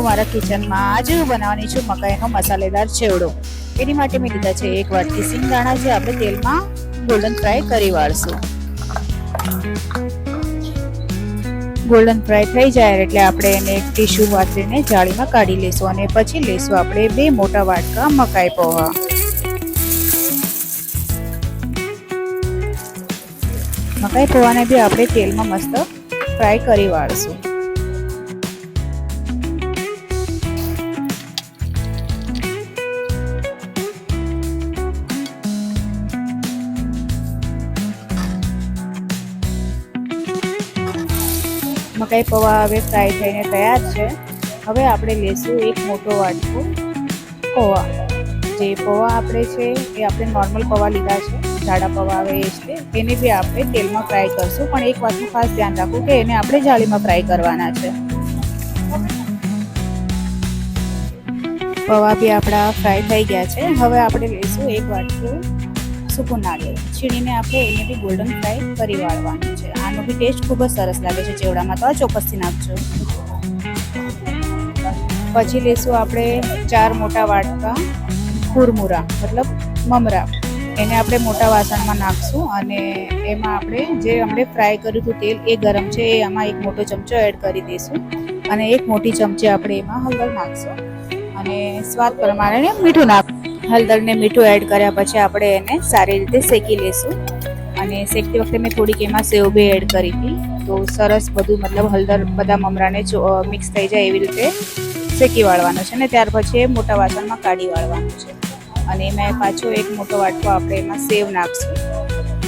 મારા કિચનમાં આજે હું બનાવવાની છું મકાઈનો મસાલેદાર ચેવડો। એની માટે મેં લીધા છે 1 વાટકી સિંગદાણા, જે આપણે તેલમાં ગોલ્ડન ફ્રાય કરી વાળશું। ગોલ્ડન ફ્રાય થઈ જાય એટલે આપણે એને એક ટીશ્યુ વાપરીને જાળીમાં કાઢી લઈશું અને પછી લઈશું આપણે 2 મોટા વાટકા મકાઈ પૌવા। મકાઈ પૌવાને બી આપણે તેલમાં મસ્ત ફ્રાય કરી વાળશું। મકાઈ પૌવા હવે ફ્રાય થઈને તૈયાર છે। હવે આપણે લેશું એક મોટો વાટકો પૌવા। જે પૌવા આપણે છે એ આપણે નોર્મલ પૌવા લીધા છે, જાડા પૌવા આવે એ છે, એને બી આપણે તેલમાં ફ્રાય કરશું। પણ એક વાતનું ખાસ ધ્યાન રાખવું કે એને આપણે જાળીમાં ફ્રાય કરવાના છે। પૌવા બી આપણા ફ્રાય થઈ ગયા છે। હવે આપણે લઈશું એક વાટકો સૂકું નાળિયેર, છીણીને આપણે એને બી ગોલ્ડન ફ્રાય કરી વાળવાનું છે। આનો બી ટેસ્ટ ખૂબ જ સરસ લાગે છે ચેવડામાં, તો આ ચોક્કસથી નાખજો। પછી લઈશું આપણે 4 મોટા વાટકા કુરમુરા મતલબ મમરા, એને આપણે મોટા વાસણમાં નાખશું અને એમાં આપણે ફ્રાય કર્યું હતું તેલ એ ગરમ છે, એ આમાં એક મોટો ચમચો એડ કરી દઈશું અને એક મોટી ચમચી આપણે એમાં હળદર નાખશું અને સ્વાદ પ્રમાણે મીઠું નાખશું। હળદર ને મીઠું એડ કર્યા પછી આપણે એને સારી રીતે શેકી લઈશું અને શેકતી વખતે મેં થોડીક એમાં સેવ બી એડ કરી હતી, તો સરસ બધું મતલબ હળદર બધા મમરાને મિક્સ થઈ જાય એવી રીતે શેકી વાળવાનું છે ને ત્યાર પછી મોટા વાસણમાં કાઢી વાળવાનું છે। અને એમાં પાછો એક મોટો વાટકો આપણે એમાં સેવ નાખશું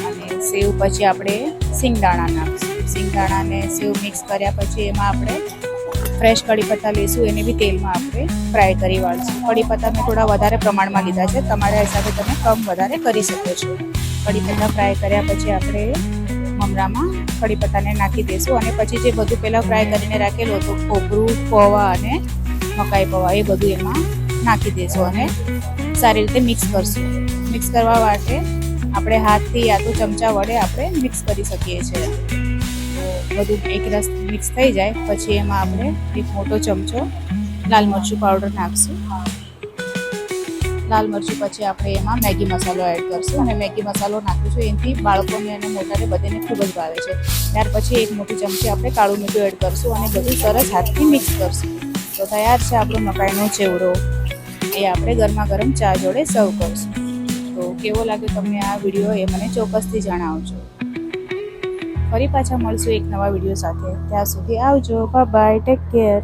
અને સેવ પછી આપણે સિંગદાણા નાખશું। સિંગદાણાને સેવ મિક્સ કર્યા પછી એમાં આપણે ફ્રેશ કડી પત્તા લઈશું, એને બી તેલમાં આપણે ફ્રાય કરી વાળશું। કડી પત્તા મેં થોડા વધારે પ્રમાણમાં લીધા છે, તમારા હિસાબે તમે કમ વધારે કરી શકો છો। કડી પત્તા ફ્રાય કર્યા પછી આપણે મમરામાં કડી પત્તાને નાખી દઈશું અને પછી જે બધું પહેલાં ફ્રાય કરીને રાખેલું હતું કોપરું, પૌવા અને મકાઈ પૌવા એ બધું એમાં નાખી દઈશું અને સારી રીતે મિક્સ કરશું। મિક્સ કરવા માટે આપણે હાથથી યા તો ચમચા વડે આપણે મિક્સ કરી શકીએ છીએ। તો બધું એકરસ મિક્સ થઈ જાય પછી એમાં આપણે એક મોટો ચમચો લાલ મરચું પાવડર નાખશું। લાલ મરચું પછી આપણે એમાં મેગી મસાલો એડ કરશું અને મેગી મસાલો નાખીશું, એનાથી બાળકોને અને મોટાને બધાને ખૂબ જ ભાવે છે। ત્યાર પછી એક મોટી ચમચી આપણે કાળું મીઠું એડ કરશું અને બધું સરસ હાથથી મિક્સ કરશું। તો તૈયાર છે આપણો મકાઈનો ચેવડો, એ આપણે ગરમા ગરમ ચા જોડે સર્વ કરશું। તો કેવો લાગ્યો તમને આ વિડીયો એ મને ચોક્કસથી જણાવજો। ફરી પાછા મળશું એક નવા વિડીયો સાથે, ત્યાં સુધી આવજો, બાય બાય, ટેક કેર।